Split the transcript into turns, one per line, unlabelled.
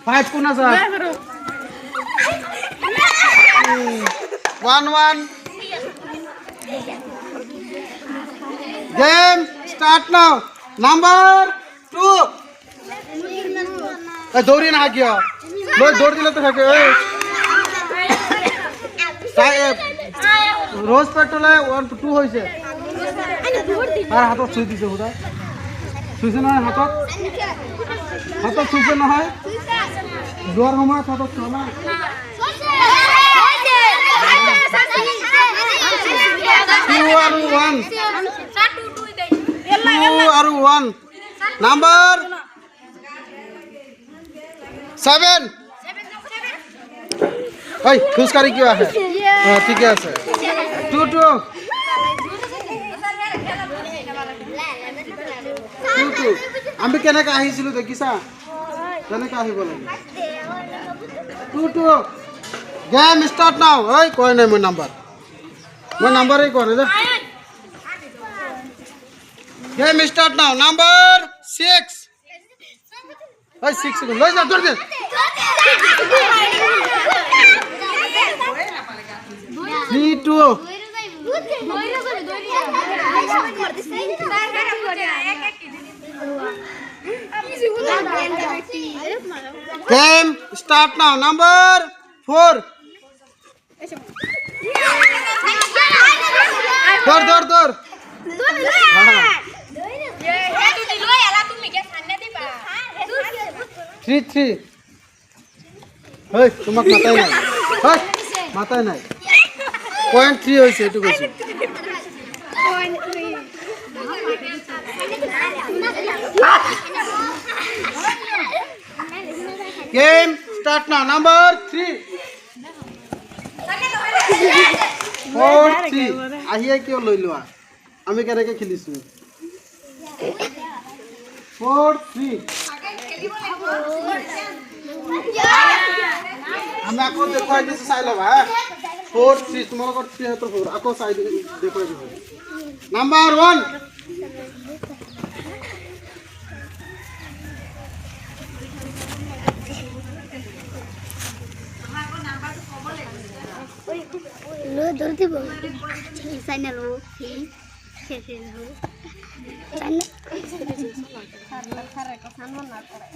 5 কোনাचा 1-1 game start now number 2 दौड़ी ना किया लो दौड़ दिला तो থাকে रोज पेट्रोल 1-2 হইছে আর হাতত ছুই দিছে হুদা ছুইছে না হাতত ছুইছে না হয় জোর সময় হাতত ছুই না 2-1 नंबर 7 ओए खुशकारी क्यों है हां ठीक है আছে 2-2 আমি কেনে কা আহিছিল দেখিছা কেনে কা আহি বলে 2-2 गेम स्टार्ट नाउ ओए कोई नहीं मोर नंबर ही कोन है गेम स्टार्ट नाउ नंबर 6 ओए 6 सेकंड ले जा दौड़ दे 3-2 गेम स्टार्ट नाउ नंबर 4 दौड़ 3-3 তোমাক মাতাই নাই মাতাই নাই পয়েন্ট 3 হইছে এটু কইছি गेम स्टार्ट नाउ नंबर 3 4-3 আহিয়ে কিয় লৈ লোৱা আমি কেনেকৈ খেলিছো 4-3 আমি আকৌ দেখুৱাই দিছো চাই লবা 4-3 তোমালোকৰ 3 হাতৰ 4 আকৌ চাই দেখুৱাই দিছো নাম্বার 1
लो दौड़ দিব সাইনা লো শেষে যাও সাইনা খারে কথা না করে